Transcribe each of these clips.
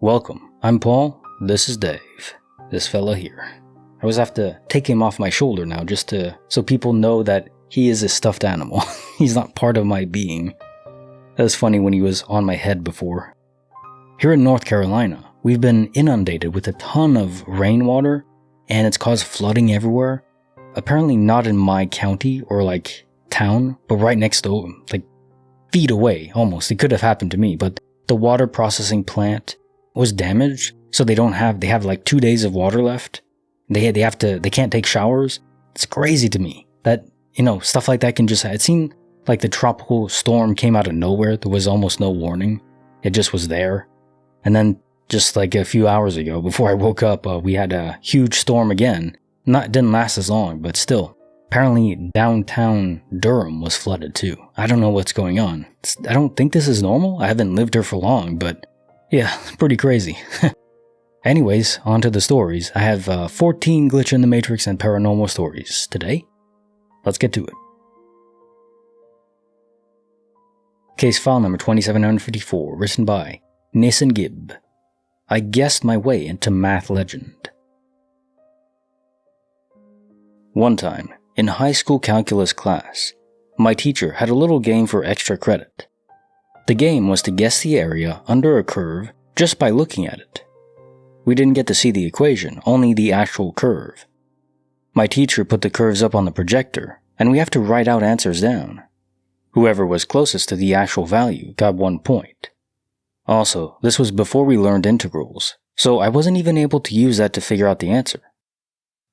Welcome, I'm Paul, this is Dave, this fella here. I always have to take him off my shoulder now so people know that he is a stuffed animal. He's not part of my being. That was funny when he was on my head before. Here in North Carolina, we've been inundated with a ton of rainwater and it's caused flooding everywhere. Apparently not in my county or town, but right next door, feet away almost. It could have happened to me, but the water processing plant was damaged, so they have 2 days of water left. They can't take showers. It's crazy to me that, stuff like that it seemed like the tropical storm came out of nowhere. There was almost no warning. It just was there. And then just a few hours ago, before I woke up, we had a huge storm again. Didn't last as long, but still. Apparently downtown Durham was flooded too. I don't know what's going on. I don't think this is normal. I haven't lived here for long, but yeah, pretty crazy. Anyways, on to the stories. I have 14 Glitch in the Matrix and paranormal stories today. Let's get to it. Case file number 2754, written by Nason Gibb. I guessed my way into math legend. One time, in high school calculus class, my teacher had a little game for extra credit. The game was to guess the area under a curve just by looking at it. We didn't get to see the equation, only the actual curve. My teacher put the curves up on the projector, and we have to write out answers down. Whoever was closest to the actual value got 1 point. Also, this was before we learned integrals, so I wasn't even able to use that to figure out the answer.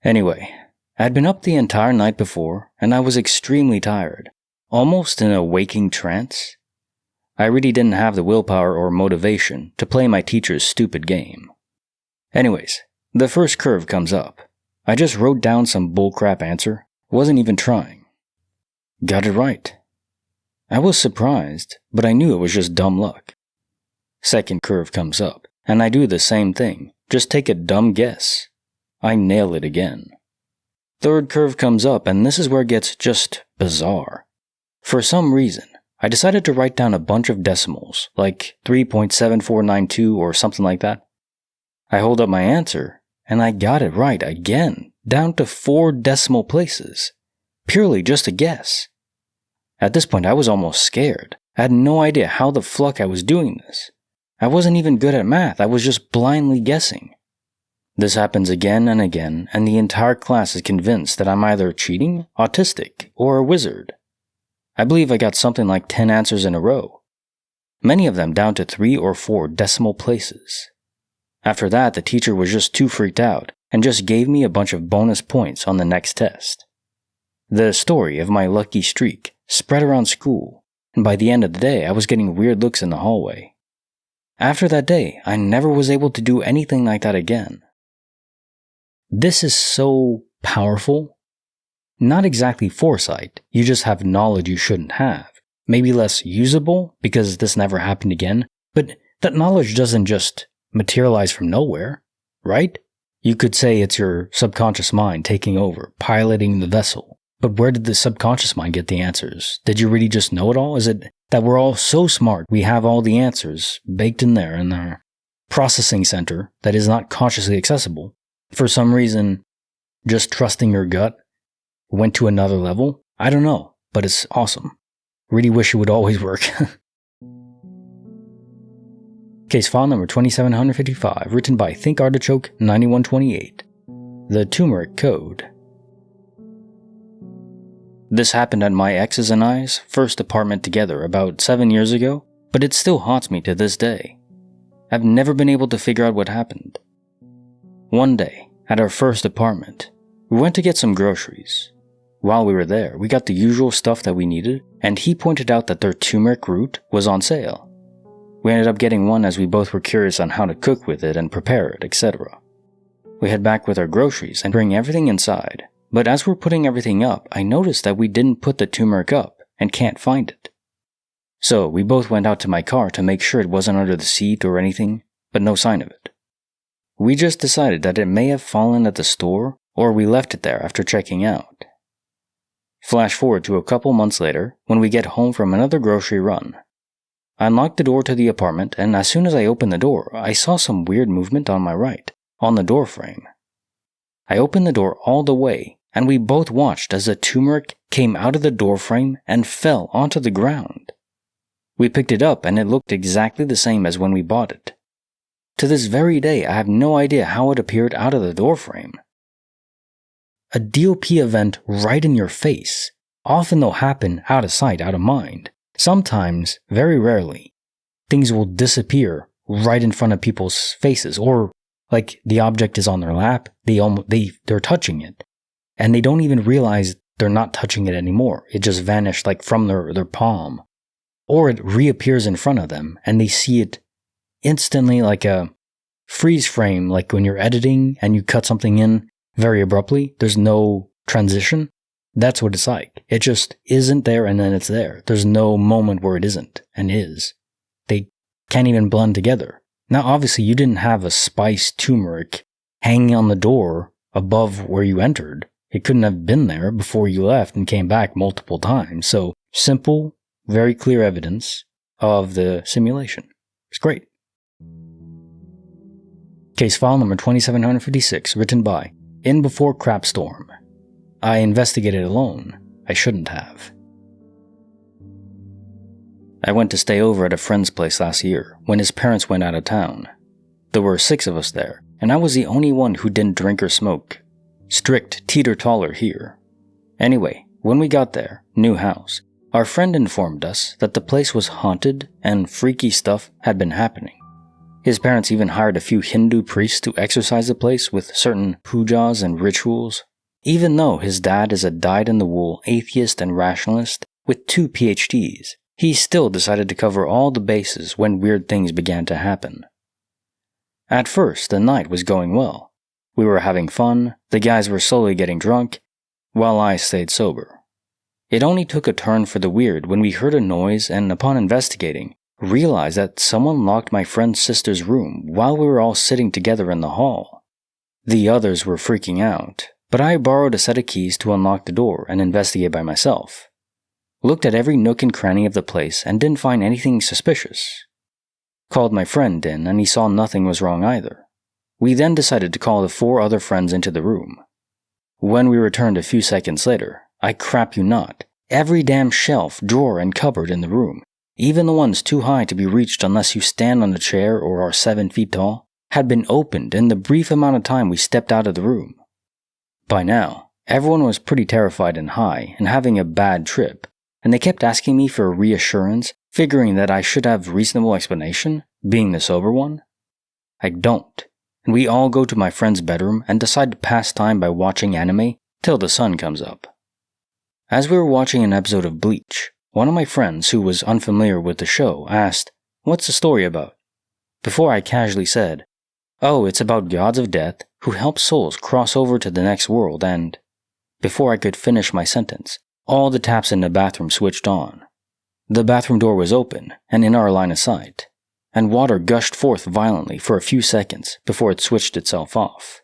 Anyway, I had been up the entire night before, and I was extremely tired, almost in a waking trance. I really didn't have the willpower or motivation to play my teacher's stupid game. Anyways, the first curve comes up. I just wrote down some bullcrap answer, wasn't even trying. Got it right. I was surprised, but I knew it was just dumb luck. Second curve comes up, and I do the same thing, just take a dumb guess. I nail it again. Third curve comes up, and this is where it gets just bizarre. For some reason, I decided to write down a bunch of decimals, like 3.7492 or something like that. I hold up my answer, and I got it right again, down to 4 decimal places. Purely just a guess. At this point, I was almost scared. I had no idea how the fuck I was doing this. I wasn't even good at math, I was just blindly guessing. This happens again and again, and the entire class is convinced that I'm either cheating, autistic, or a wizard. I believe I got something like 10 answers in a row. Many of them down to 3 or 4 decimal places. After that, the teacher was just too freaked out, and just gave me a bunch of bonus points on the next test. The story of my lucky streak spread around school, and by the end of the day, I was getting weird looks in the hallway. After that day, I never was able to do anything like that again. This is so powerful. Not exactly foresight, you just have knowledge you shouldn't have. Maybe less usable, because this never happened again, but that knowledge doesn't just materialize from nowhere, right? You could say it's your subconscious mind taking over, piloting the vessel. But where did the subconscious mind get the answers? Did you really just know it all? Is it that we're all so smart, we have all the answers baked in there in our processing center that is not consciously accessible? For some reason, just trusting your gut went to another level? I don't know, but it's awesome. Really wish it would always work. Case file number 2755, written by Think Artichoke 9128. The Tumeric Code. This happened at my ex's and I's first apartment together about 7 years ago, but it still haunts me to this day. I've never been able to figure out what happened. One day, at our first apartment, we went to get some groceries. While we were there, we got the usual stuff that we needed, and he pointed out that their turmeric root was on sale. We ended up getting one as we both were curious on how to cook with it and prepare it, etc. We head back with our groceries and bring everything inside, but as we're putting everything up, I noticed that we didn't put the turmeric up and can't find it. So we both went out to my car to make sure it wasn't under the seat or anything, but no sign of it. We just decided that it may have fallen at the store, or we left it there after checking out. Flash forward to a couple months later, when we get home from another grocery run. I unlocked the door to the apartment, and as soon as I opened the door, I saw some weird movement on my right, on the door frame. I opened the door all the way, and we both watched as the Tumeric came out of the door frame and fell onto the ground. We picked it up, and it looked exactly the same as when we bought it. To this very day, I have no idea how it appeared out of the doorframe. A DOP event right in your face often will happen out of sight, out of mind. Sometimes, very rarely, things will disappear right in front of people's faces, or like the object is on their lap, they're touching it, and they don't even realize they're not touching it anymore. It just vanished like from their palm. Or it reappears in front of them, and they see it instantly, like a freeze frame, like when you're editing and you cut something in very abruptly, there's no transition. That's what it's like. It just isn't there, and then it's there. There's no moment where it isn't and is. They can't even blend together. Now, obviously, you didn't have a spiced turmeric hanging on the door above where you entered. It couldn't have been there before you left and came back multiple times. So, simple, very clear evidence of the simulation. It's great. Case file number 2756, written by In Before Crapstorm. I investigated alone. I shouldn't have. I went to stay over at a friend's place last year when his parents went out of town. There were 6 of us there, and I was the only one who didn't drink or smoke. Strict teeter-totter here. Anyway, when we got there, new house, our friend informed us that the place was haunted and freaky stuff had been happening. His parents even hired a few Hindu priests to exorcise the place with certain pujas and rituals. Even though his dad is a dyed-in-the-wool atheist and rationalist with 2 PhDs, he still decided to cover all the bases when weird things began to happen. At first, the night was going well. We were having fun, the guys were slowly getting drunk, while I stayed sober. It only took a turn for the weird when we heard a noise and, upon investigating, realized that someone locked my friend's sister's room while we were all sitting together in the hall. The others were freaking out, but I borrowed a set of keys to unlock the door and investigate by myself. Looked at every nook and cranny of the place and didn't find anything suspicious. Called my friend in and he saw nothing was wrong either. We then decided to call the 4 other friends into the room. When we returned a few seconds later, I crap you not, every damn shelf, drawer, and cupboard in the room, even the ones too high to be reached unless you stand on a chair or are 7 feet tall, had been opened in the brief amount of time we stepped out of the room. By now, everyone was pretty terrified and high and having a bad trip, and they kept asking me for reassurance, figuring that I should have reasonable explanation, being the sober one. I don't, and we all go to my friend's bedroom and decide to pass time by watching anime till the sun comes up. As we were watching an episode of Bleach, one of my friends who was unfamiliar with the show asked, "What's the story about?" Before I casually said, "Oh, it's about gods of death who help souls cross over to the next world," and before I could finish my sentence, all the taps in the bathroom switched on. The bathroom door was open and in our line of sight, and water gushed forth violently for a few seconds before it switched itself off.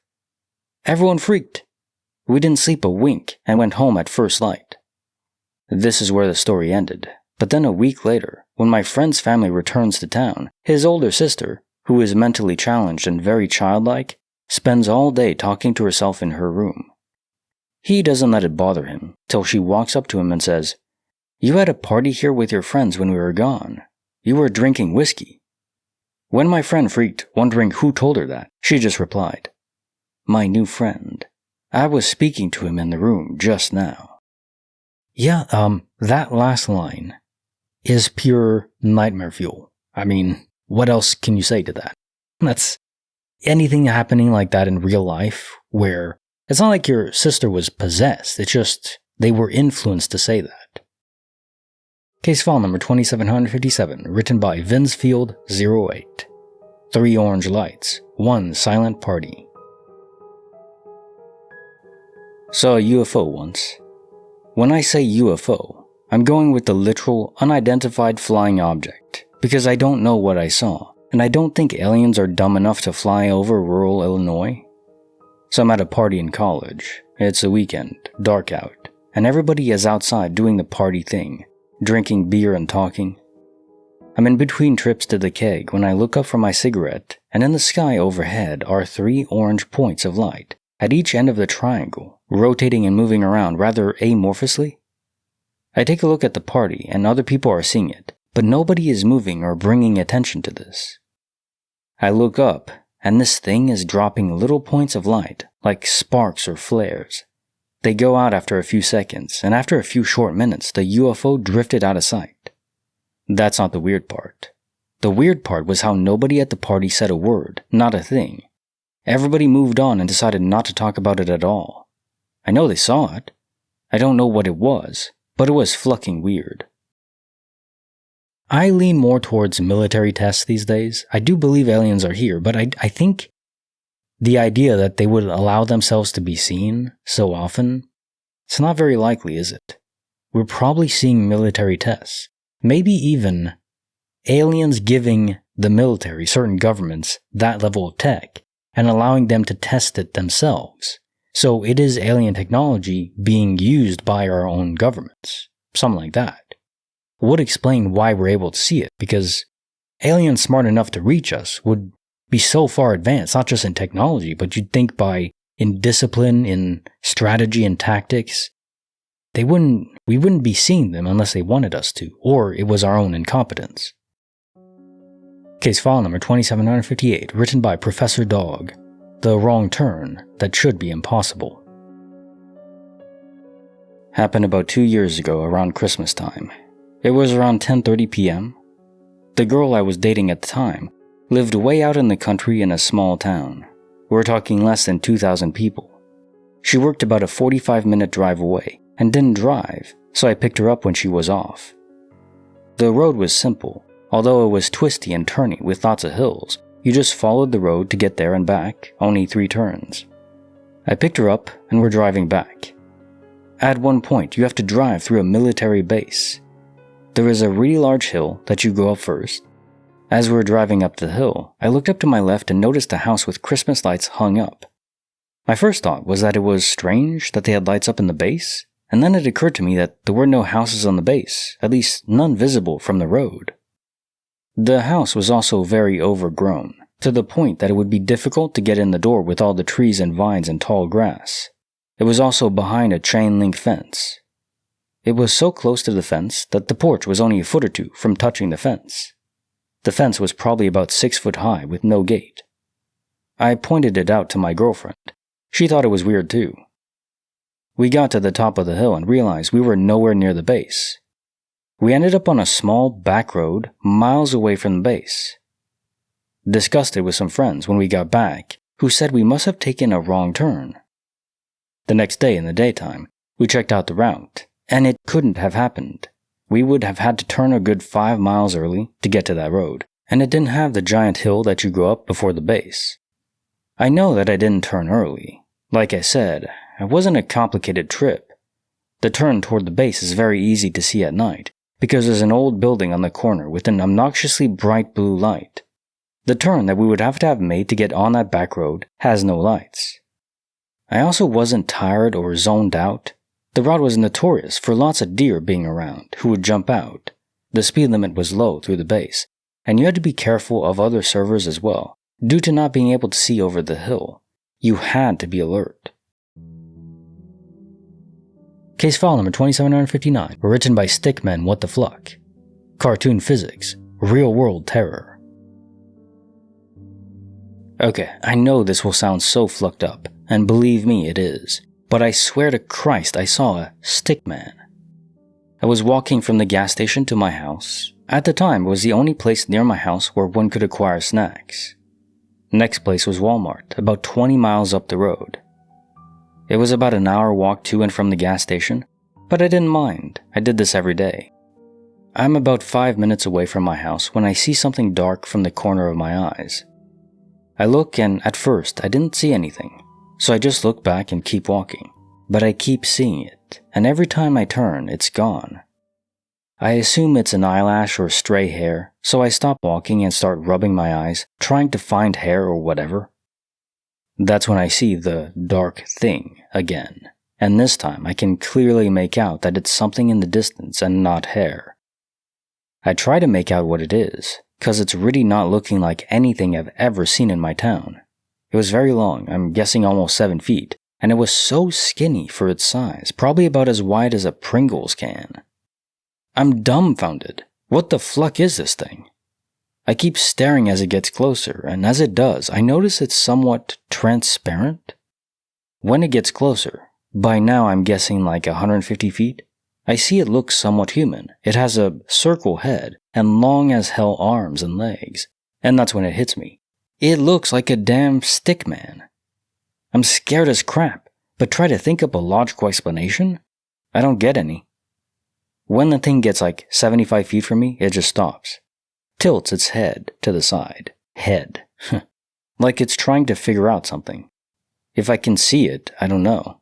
Everyone freaked. We didn't sleep a wink and went home at first light. This is where the story ended, but then a week later, when my friend's family returns to town, his older sister, who is mentally challenged and very childlike, spends all day talking to herself in her room. He doesn't let it bother him, till she walks up to him and says, "You had a party here with your friends when we were gone. You were drinking whiskey." When my friend freaked, wondering who told her that, she just replied, "My new friend. I was speaking to him in the room just now." Yeah, that last line is pure nightmare fuel. I mean, what else can you say to that? That's anything happening like that in real life where it's not like your sister was possessed, it's just they were influenced to say that. Case file number 2757, written by Vinsfield08. 3 orange lights, 1 silent party. Saw a UFO once. When I say UFO, I'm going with the literal, unidentified flying object, because I don't know what I saw, and I don't think aliens are dumb enough to fly over rural Illinois. So I'm at a party in college. It's a weekend, dark out, and everybody is outside doing the party thing, drinking beer and talking. I'm in between trips to the keg when I look up for my cigarette, and in the sky overhead are 3 orange points of light at each end of the triangle, rotating and moving around rather amorphously. I take a look at the party, and other people are seeing it, but nobody is moving or bringing attention to this. I look up, and this thing is dropping little points of light, like sparks or flares. They go out after a few seconds, and after a few short minutes, the UFO drifted out of sight. That's not the weird part. The weird part was how nobody at the party said a word, not a thing. Everybody moved on and decided not to talk about it at all. I know they saw it. I don't know what it was, but it was fucking weird. I lean more towards military tests these days. I do believe aliens are here, but I think the idea that they would allow themselves to be seen so often, it's not very likely, is it? We're probably seeing military tests. Maybe even aliens giving the military, certain governments, that level of tech and allowing them to test it themselves. So it is alien technology being used by our own governments. Something like that. Would explain why we're able to see it, because aliens smart enough to reach us would be so far advanced, not just in technology, but you'd think in discipline, in strategy and tactics. We wouldn't be seeing them unless they wanted us to, or it was our own incompetence. Case file number 2758, written by Professor Dog. The wrong turn that should be impossible. Happened about 2 years ago around Christmas time. It was around 10:30 p.m. The girl I was dating at the time lived way out in the country in a small town. We're talking less than 2,000 people. She worked about a 45-minute drive away and didn't drive, so I picked her up when she was off. The road was simple, although it was twisty and turny with lots of hills. You just followed the road to get there and back, only 3 turns. I picked her up and we're driving back. At one point, you have to drive through a military base. There is a really large hill that you go up first. As we were driving up the hill, I looked up to my left and noticed a house with Christmas lights hung up. My first thought was that it was strange that they had lights up in the base, and then it occurred to me that there were no houses on the base, at least none visible from the road. The house was also very overgrown, to the point that it would be difficult to get in the door with all the trees and vines and tall grass. It was also behind a chain-link fence. It was so close to the fence that the porch was only a foot or 2 from touching the fence. The fence was probably about 6 foot high with no gate. I pointed it out to my girlfriend. She thought it was weird too. We got to the top of the hill and realized we were nowhere near the base. We ended up on a small back road miles away from the base. Discussed it with some friends when we got back, who said we must have taken a wrong turn. The next day in the daytime, we checked out the route, and it couldn't have happened. We would have had to turn a good 5 miles early to get to that road, and it didn't have the giant hill that you go up before the base. I know that I didn't turn early. Like I said, it wasn't a complicated trip. The turn toward the base is very easy to see at night, because there's an old building on the corner with an obnoxiously bright blue light. The turn that we would have to have made to get on that back road has no lights. I also wasn't tired or zoned out. The route was notorious for lots of deer being around who would jump out. The speed limit was low through the base, and you had to be careful of other servers as well, due to not being able to see over the hill. You had to be alert. Case file number 2759, written by Stickman What the Fluck. Cartoon physics, real world terror. Okay, I know this will sound so flucked up, and believe me it is, but I swear to Christ I saw a stickman. I was walking from the gas station to my house. At the time, it was the only place near my house where one could acquire snacks. Next place was Walmart, about 20 miles up the road. It was about an hour walk to and from the gas station, but I didn't mind. I did this every day. I'm about 5 minutes away from my house when I see something dark from the corner of my eyes. I look and at first I didn't see anything, so I just look back and keep walking. But I keep seeing it, and every time I turn, it's gone. I assume it's an eyelash or stray hair, so I stop walking and start rubbing my eyes, trying to find hair or whatever. That's when I see the dark thing again, and this time I can clearly make out that it's something in the distance and not hair. I try to make out what it is, cause it's really not looking like anything I've ever seen in my town. It was very long, I'm guessing almost 7 feet, and it was so skinny for its size, probably about as wide as a Pringles can. I'm dumbfounded. What the fluck is this thing? I keep staring as it gets closer, and as it does, I notice it's somewhat transparent. When it gets closer, by now I'm guessing like 150 feet, I see it looks somewhat human. It has a circle head and long as hell arms and legs, and that's when it hits me. It looks like a damn stick man. I'm scared as crap, but try to think up a logical explanation. I don't get any. When the thing gets like 75 feet from me, it just stops. Tilts its head to the side. Head. Like it's trying to figure out something. If I can see it, I don't know.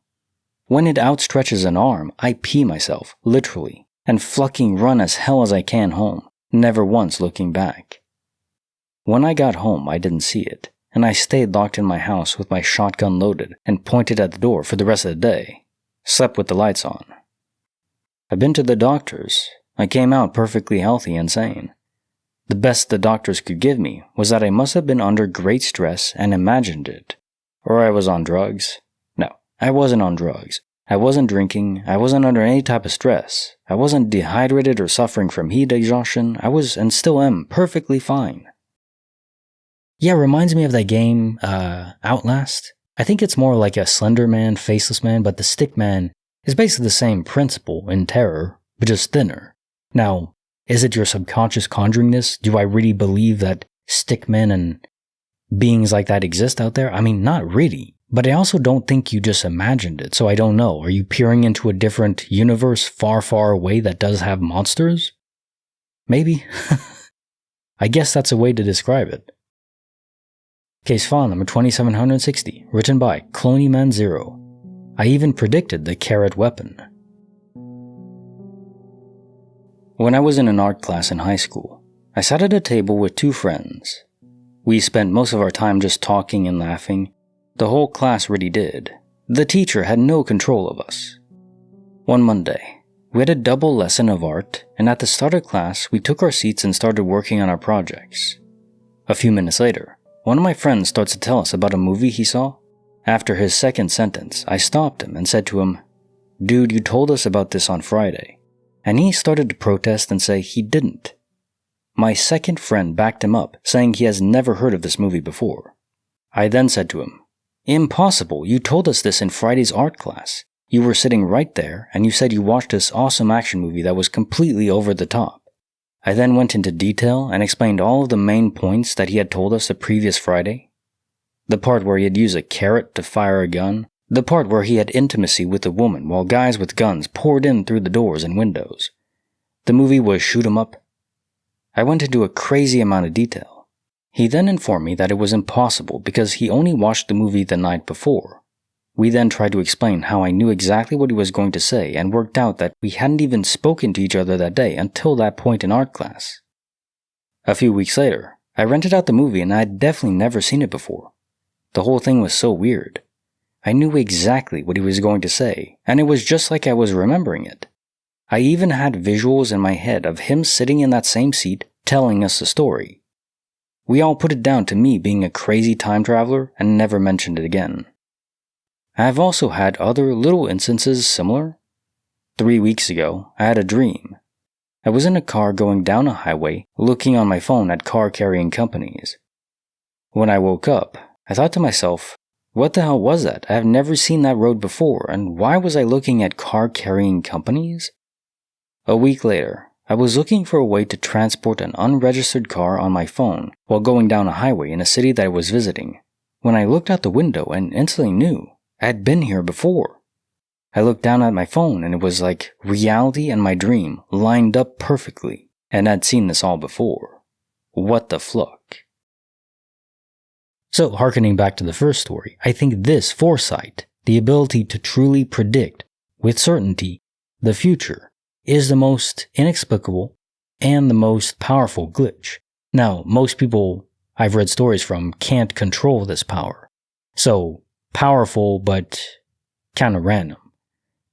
When it outstretches an arm, I pee myself, literally, and fucking run as hell as I can home, never once looking back. When I got home, I didn't see it, and I stayed locked in my house with my shotgun loaded and pointed at the door for the rest of the day. Slept with the lights on. I've been to the doctors. I came out perfectly healthy and sane. The best the doctors could give me was that I must have been under great stress and imagined it. Or I was on drugs. No, I wasn't on drugs. I wasn't drinking. I wasn't under any type of stress. I wasn't dehydrated or suffering from heat exhaustion. I was, and still am, perfectly fine. Yeah, reminds me of that game, Outlast. I think it's more like a Slender Man, Faceless Man, but the Stick Man is basically the same principle in Terror, but just thinner. Now, is it your subconscious conjuring this? Do I really believe that stickmen and beings like that exist out there? I mean, not really. But I also don't think you just imagined it, so I don't know. Are you peering into a different universe far, far away that does have monsters? Maybe. I guess that's a way to describe it. Case file number 2760, written by ClonyMan0. I even predicted the carrot weapon. When I was in an art class in high school, I sat at a table with 2 friends. We spent most of our time just talking and laughing. The whole class really did. The teacher had no control of us. One Monday, we had a double lesson of art, and at the start of class, we took our seats and started working on our projects. A few minutes later, one of my friends starts to tell us about a movie he saw. After his second sentence, I stopped him and said to him, "Dude, you told us about this on Friday." And he started to protest and say he didn't. My second friend backed him up, saying he has never heard of this movie before. I then said to him, "Impossible, you told us this in Friday's art class. You were sitting right there, and you said you watched this awesome action movie that was completely over the top." I then went into detail and explained all of the main points that he had told us the previous Friday. The part where he had used a carrot to fire a gun. The part where he had intimacy with a woman while guys with guns poured in through the doors and windows. The movie was Shoot 'em Up. I went into a crazy amount of detail. He then informed me that it was impossible because he only watched the movie the night before. We then tried to explain how I knew exactly what he was going to say and worked out that we hadn't even spoken to each other that day until that point in art class. A few weeks later, I rented out the movie and I had definitely never seen it before. The whole thing was so weird. I knew exactly what he was going to say, and it was just like I was remembering it. I even had visuals in my head of him sitting in that same seat telling us the story. We all put it down to me being a crazy time traveler and never mentioned it again. I have also had other little instances similar. 3 weeks ago, I had a dream. I was in a car going down a highway looking on my phone at car-carrying companies. When I woke up, I thought to myself, what the hell was that? I have never seen that road before, and why was I looking at car-carrying companies? A week later, I was looking for a way to transport an unregistered car on my phone while going down a highway in a city that I was visiting, when I looked out the window and instantly knew I had been here before. I looked down at my phone and it was like reality and my dream lined up perfectly, and I'd seen this all before. What the fluck? So, hearkening back to the first story, I think this foresight, the ability to truly predict, with certainty, the future, is the most inexplicable and the most powerful glitch. Now, most people I've read stories from can't control this power. So, powerful but kind of random.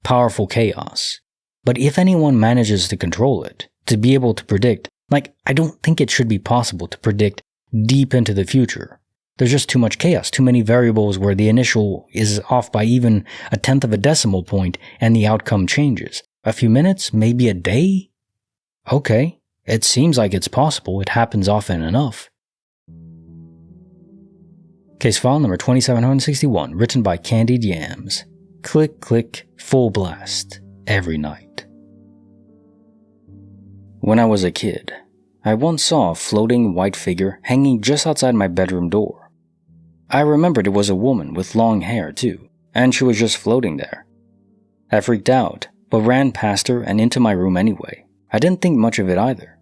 Powerful chaos. But if anyone manages to control it, to be able to predict Like, I don't think it should be possible to predict deep into the future. There's just too much chaos, too many variables where the initial is off by even a tenth of a decimal point and the outcome changes. A few minutes, maybe a day? Okay, it seems like it's possible. It happens often enough. Case file number 2761, written by Candied Yams. Click, click, full blast, every night. When I was a kid, I once saw a floating white figure hanging just outside my bedroom door. I remembered it was a woman with long hair too, and she was just floating there. I freaked out, but ran past her and into my room anyway. I didn't think much of it either.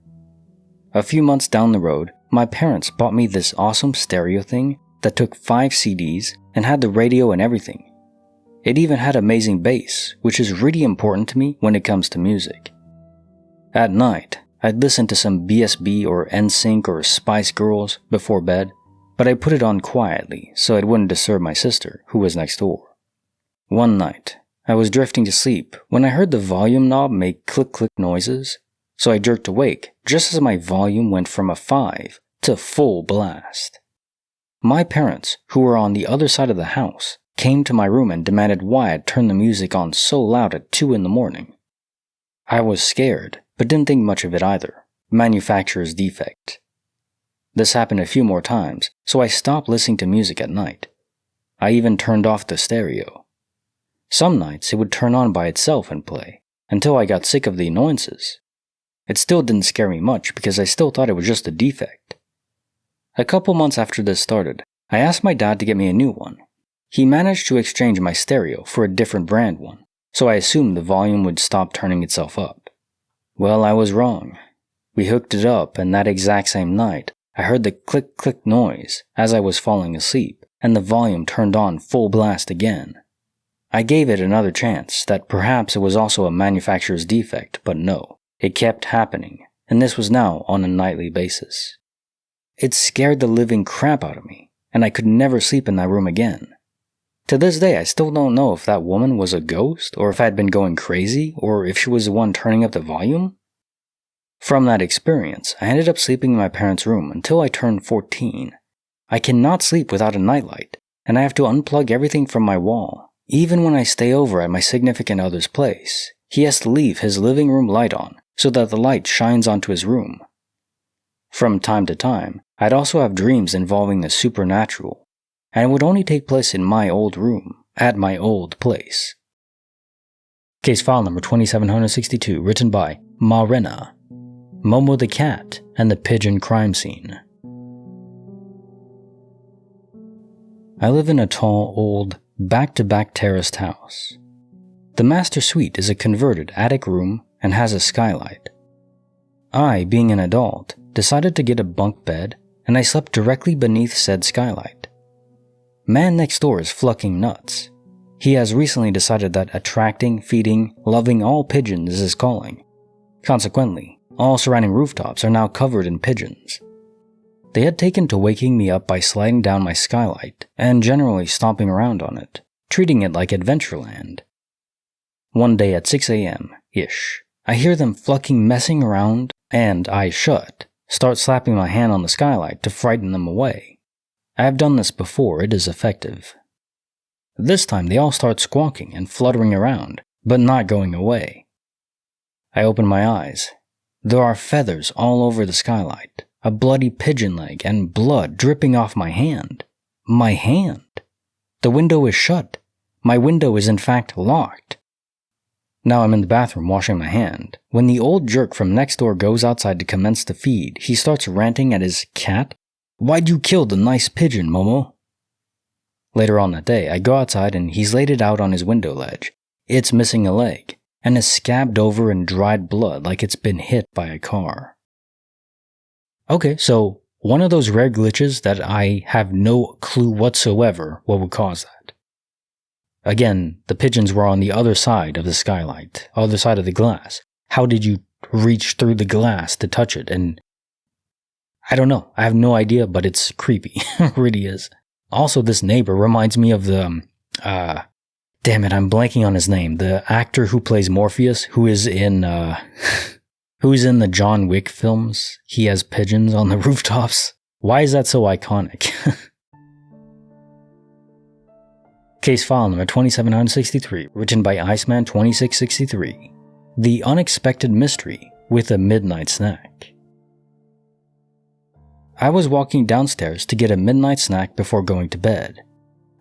A few months down the road, my parents bought me this awesome stereo thing that took 5 CDs and had the radio and everything. It even had amazing bass, which is really important to me when it comes to music. At night, I'd listen to some BSB or NSYNC or Spice Girls before bed, but I put it on quietly so it wouldn't disturb my sister, who was next door. One night, I was drifting to sleep when I heard the volume knob make click-click noises, so I jerked awake just as my volume went from a 5 to full blast. My parents, who were on the other side of the house, came to my room and demanded why I'd turned the music on so loud at 2 in the morning. I was scared, but didn't think much of it either. Manufacturer's defect. This happened a few more times, so I stopped listening to music at night. I even turned off the stereo. Some nights it would turn on by itself and play, until I got sick of the annoyances. It still didn't scare me much because I still thought it was just a defect. A couple months after this started, I asked my dad to get me a new one. He managed to exchange my stereo for a different brand one, so I assumed the volume would stop turning itself up. Well, I was wrong. We hooked it up, and that exact same night, I heard the click-click noise as I was falling asleep, and the volume turned on full blast again. I gave it another chance that perhaps it was also a manufacturer's defect, but no, it kept happening, and this was now on a nightly basis. It scared the living crap out of me, and I could never sleep in that room again. To this day, I still don't know if that woman was a ghost, or if I had been going crazy, or if she was the one turning up the volume. From that experience, I ended up sleeping in my parents' room until I turned 14. I cannot sleep without a nightlight, and I have to unplug everything from my wall. Even when I stay over at my significant other's place, he has to leave his living room light on so that the light shines onto his room. From time to time, I'd also have dreams involving the supernatural, and it would only take place in my old room, at my old place. Case file number 2762, written by Marena, Momo the Cat, and the Pigeon crime scene. I live in a tall, old, back-to-back terraced house. The master suite is a converted attic room and has a skylight. I, being an adult, decided to get a bunk bed, and I slept directly beneath said skylight. Man next door is flucking nuts. He has recently decided that attracting, feeding, loving all pigeons is his calling. Consequently, all surrounding rooftops are now covered in pigeons. They had taken to waking me up by sliding down my skylight and generally stomping around on it, treating it like Adventureland. One day at 6 a.m.-ish, I hear them flucking messing around, and I start slapping my hand on the skylight to frighten them away. I have done this before, it is effective. This time they all start squawking and fluttering around, but not going away. I open my eyes. There are feathers all over the skylight, a bloody pigeon leg, and blood dripping off my hand. My hand! The window is shut. My window is in fact locked. Now I'm in the bathroom washing my hand. When the old jerk from next door goes outside to commence the feed, he starts ranting at his cat. "Why'd you kill the nice pigeon, Momo?" Later on that day, I go outside and he's laid it out on his window ledge. It's missing a leg, and is scabbed over in dried blood like it's been hit by a car. Okay, so one of those rare glitches that I have no clue whatsoever what would cause that. Again, the pigeons were on the other side of the skylight, other side of the glass. How did you reach through the glass to touch it? And I don't know. I have no idea, but it's creepy. It really is. Also, this neighbor reminds me of the, damn it, I'm blanking on his name. The actor who plays Morpheus, who is in, Who's in the John Wick films? He has pigeons on the rooftops. Why is that so iconic? Case file number 2763, written by Iceman2663. The Unexpected Mystery with a Midnight Snack. I was walking downstairs to get a midnight snack before going to bed.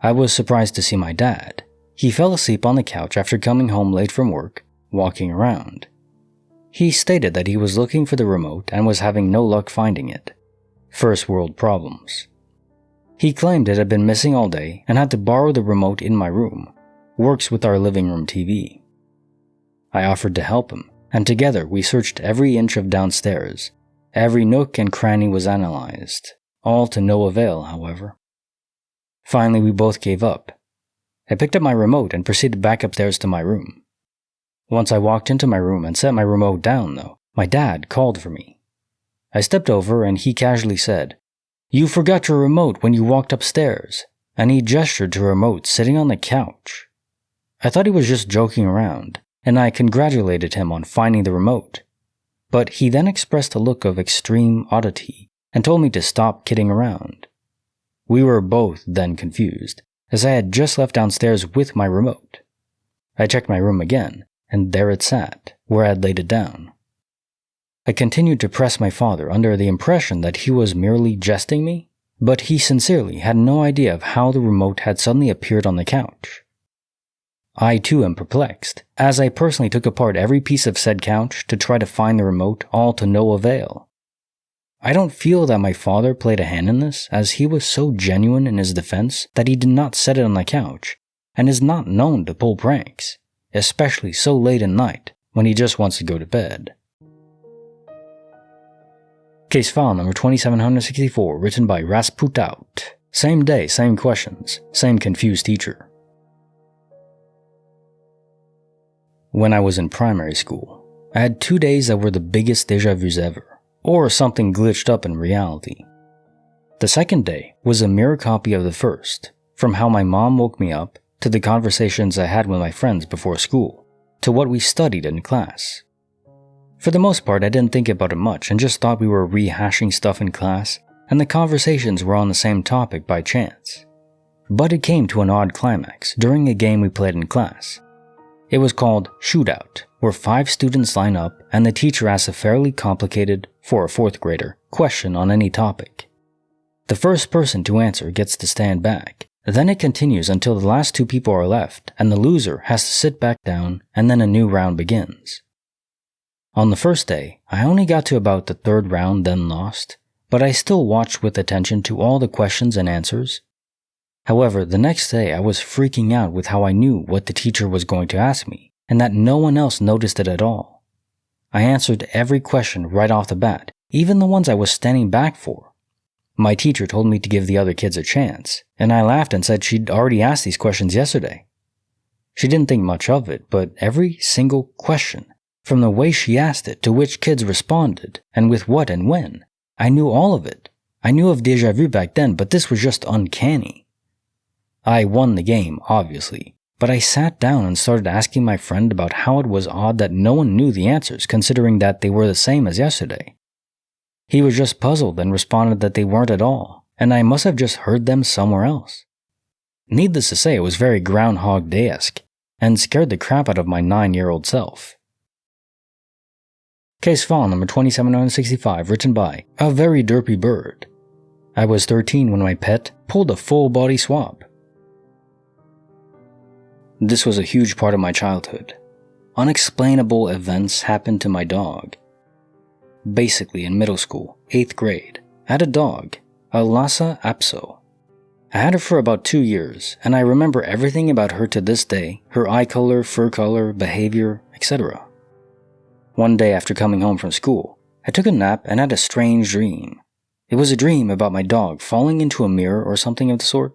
I was surprised to see my dad. He fell asleep on the couch after coming home late from work, walking around. He stated that he was looking for the remote and was having no luck finding it. First world problems. He claimed it had been missing all day and had to borrow the remote in my room. Works with our living room TV. I offered to help him, and together we searched every inch of downstairs. Every nook and cranny was analyzed, all to no avail, however. Finally, we both gave up. I picked up my remote and proceeded back upstairs to my room. Once I walked into my room and set my remote down, though, my dad called for me. I stepped over and he casually said, "You forgot your remote when you walked upstairs," and he gestured to a remote sitting on the couch. I thought he was just joking around, and I congratulated him on finding the remote. But he then expressed a look of extreme oddity and told me to stop kidding around. We were both then confused, as I had just left downstairs with my remote. I checked my room again, and there it sat, where I had laid it down. I continued to press my father under the impression that he was merely jesting me, but he sincerely had no idea of how the remote had suddenly appeared on the couch. I too am perplexed, as I personally took apart every piece of said couch to try to find the remote, all to no avail. I don't feel that my father played a hand in this, as he was so genuine in his defense that he did not set it on the couch, and is not known to pull pranks, especially so late at night when he just wants to go to bed. Case file number 2764, written by Rasputout. Same day, same questions, same confused teacher. When I was in primary school, I had 2 days that were the biggest déjà vus ever, or something glitched up in reality. The second day was a mirror copy of the first, from how my mom woke me up, to the conversations I had with my friends before school, to what we studied in class. For the most part, I didn't think about it much and just thought we were rehashing stuff in class, and the conversations were on the same topic by chance. But it came to an odd climax during a game we played in class. It was called Shootout, where 5 students line up and the teacher asks a fairly complicated, for a 4th grader, question on any topic. The first person to answer gets to stand back. Then it continues until the last 2 people are left and the loser has to sit back down, and then a new round begins. On the first day, I only got to about the 3rd round, then lost, but I still watched with attention to all the questions and answers. However, the next day I was freaking out with how I knew what the teacher was going to ask me, and that no one else noticed it at all. I answered every question right off the bat, even the ones I was standing back for. My teacher told me to give the other kids a chance, and I laughed and said she'd already asked these questions yesterday. She didn't think much of it, but every single question, from the way she asked it to which kids responded, and with what and when, I knew all of it. I knew of déjà vu back then, but this was just uncanny. I won the game, obviously, but I sat down and started asking my friend about how it was odd that no one knew the answers, considering that they were the same as yesterday. He was just puzzled and responded that they weren't at all, and I must have just heard them somewhere else. Needless to say, it was very Groundhog Day-esque, and scared the crap out of my 9-year-old self. Case file number 2765, written by A Very Derpy Bird. I was 13 when my pet pulled a full body swap. This was a huge part of my childhood. Unexplainable events happened to my dog. Basically, in middle school, 8th grade, I had a dog, a Lhasa Apso. I had her for about 2 years, and I remember everything about her to this day, her eye color, fur color, behavior, etc. One day after coming home from school, I took a nap and had a strange dream. It was a dream about my dog falling into a mirror or something of the sort.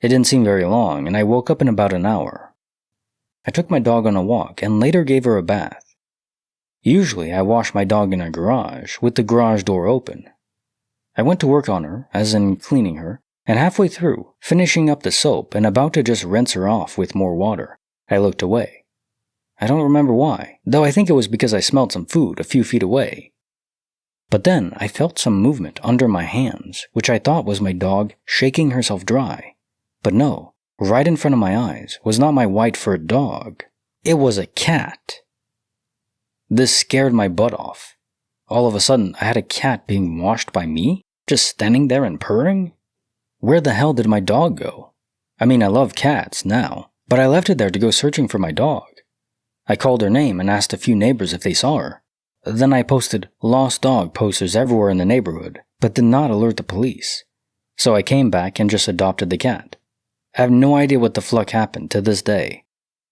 It didn't seem very long, and I woke up in about an hour. I took my dog on a walk and later gave her a bath. Usually, I wash my dog in our garage, with the garage door open. I went to work on her, as in cleaning her, and halfway through, finishing up the soap and about to just rinse her off with more water, I looked away. I don't remember why, though I think it was because I smelled some food a few feet away. But then I felt some movement under my hands, which I thought was my dog shaking herself dry. But no, right in front of my eyes was not my white-furred dog. It was a cat. This scared my butt off. All of a sudden, I had a cat being washed by me, just standing there and purring? Where the hell did my dog go? I mean, I love cats now, but I left it there to go searching for my dog. I called her name and asked a few neighbors if they saw her. Then I posted lost dog posters everywhere in the neighborhood, but did not alert the police. So I came back and just adopted the cat. I have no idea what the fluck happened to this day.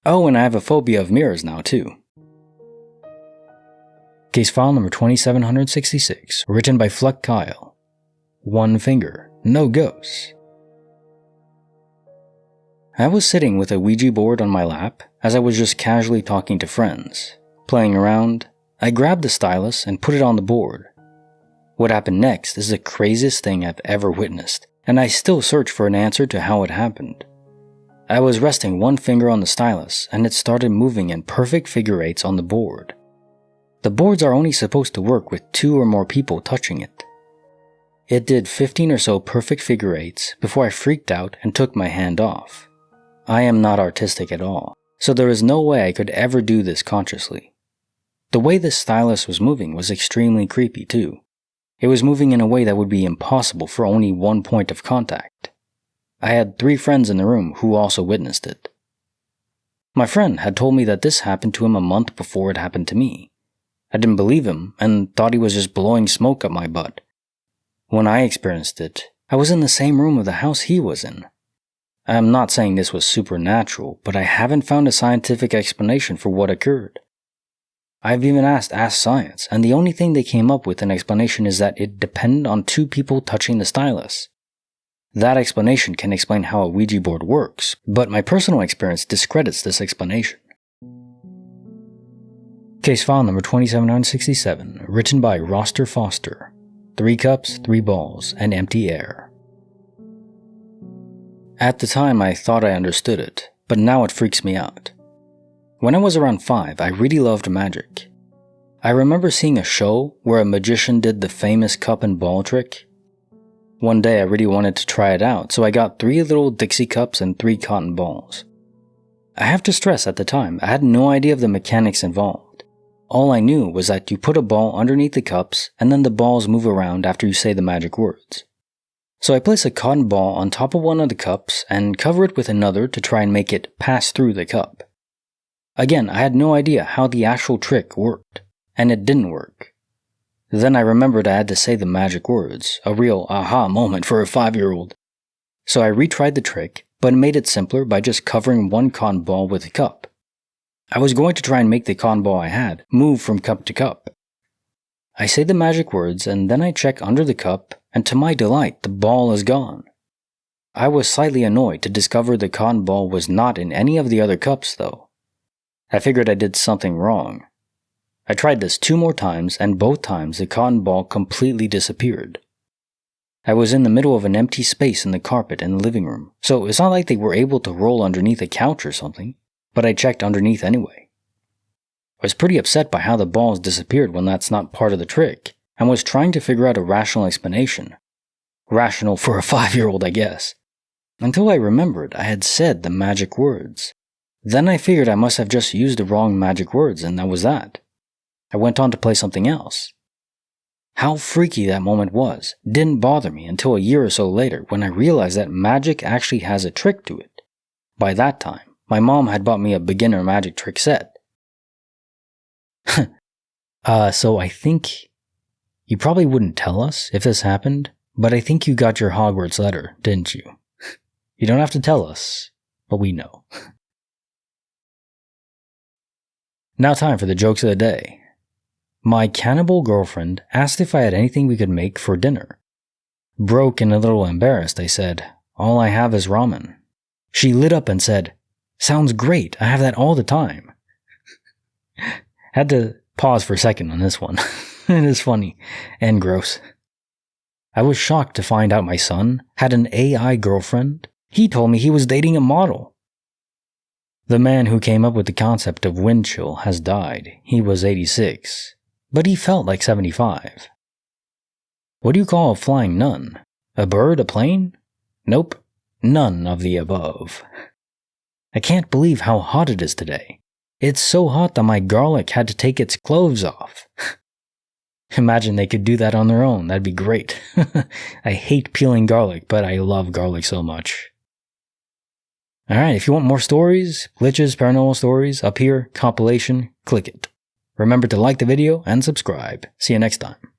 Oh, and I have a phobia of mirrors now too. Case file number 2766, written by Fluck Kyle. One finger, no ghosts. I was sitting with a Ouija board on my lap as I was just casually talking to friends. Playing around, I grabbed the stylus and put it on the board. What happened next is the craziest thing I've ever witnessed, and I still search for an answer to how it happened. I was resting one finger on the stylus and it started moving in perfect figure eights on the board. The boards are only supposed to work with 2 or more people touching it. It did 15 or so perfect figure eights before I freaked out and took my hand off. I am not artistic at all, so there is no way I could ever do this consciously. The way the stylus was moving was extremely creepy too. It was moving in a way that would be impossible for only one point of contact. I had 3 friends in the room who also witnessed it. My friend had told me that this happened to him a month before it happened to me. I didn't believe him and thought he was just blowing smoke up my butt. When I experienced it, I was in the same room of the house he was in. I am not saying this was supernatural, but I haven't found a scientific explanation for what occurred. I've even asked Ask Science, and the only thing they came up with an explanation is that it depended on 2 people touching the stylus. That explanation can explain how a Ouija board works, but my personal experience discredits this explanation. Case file number 2767, written by Roster Foster. 3 cups, 3 balls, and empty air. At the time I thought I understood it, but now it freaks me out. When I was around 5, I really loved magic. I remember seeing a show where a magician did the famous cup and ball trick. One day I really wanted to try it out, so I got 3 little Dixie cups and 3 cotton balls. I have to stress at the time, I had no idea of the mechanics involved. All I knew was that you put a ball underneath the cups and then the balls move around after you say the magic words. So I place a cotton ball on top of one of the cups and cover it with another to try and make it pass through the cup. Again, I had no idea how the actual trick worked, and it didn't work. Then I remembered I had to say the magic words, a real aha moment for a 5-year-old. So I retried the trick, but made it simpler by just covering one cotton ball with a cup. I was going to try and make the cotton ball I had move from cup to cup. I say the magic words and then I check under the cup, and to my delight, the ball is gone. I was slightly annoyed to discover the cotton ball was not in any of the other cups though. I figured I did something wrong. I tried this 2 more times and both times the cotton ball completely disappeared. I was in the middle of an empty space in the carpet in the living room, so it's not like they were able to roll underneath a couch or something, but I checked underneath anyway. I was pretty upset by how the balls disappeared when that's not part of the trick, and was trying to figure out a rational explanation. Rational for a 5-year-old, I guess. Until I remembered I had said the magic words. Then I figured I must have just used the wrong magic words, and that was that. I went on to play something else. How freaky that moment was didn't bother me until a year or so later when I realized that magic actually has a trick to it. By that time, my mom had bought me a beginner magic trick set. So I think you probably wouldn't tell us if this happened, but I think you got your Hogwarts letter, didn't you? You don't have to tell us, but we know. Now time for the jokes of the day. My cannibal girlfriend asked if I had anything we could make for dinner. Broke and a little embarrassed, I said, "All I have is ramen." She lit up and said, "Sounds great, I have that all the time." Had to pause for a second on this one. It is funny and gross. I was shocked to find out my son had an AI girlfriend. He told me he was dating a model. The man who came up with the concept of wind chill has died. He was 86, but he felt like 75. What do you call a flying nun? A bird? A plane? Nope, none of the above. I can't believe how hot it is today. It's so hot that my garlic had to take its clothes off. Imagine they could do that on their own. That'd be great. I hate peeling garlic, but I love garlic so much. Alright, if you want more stories, glitches, paranormal stories, up here, compilation, click it. Remember to like the video and subscribe. See you next time.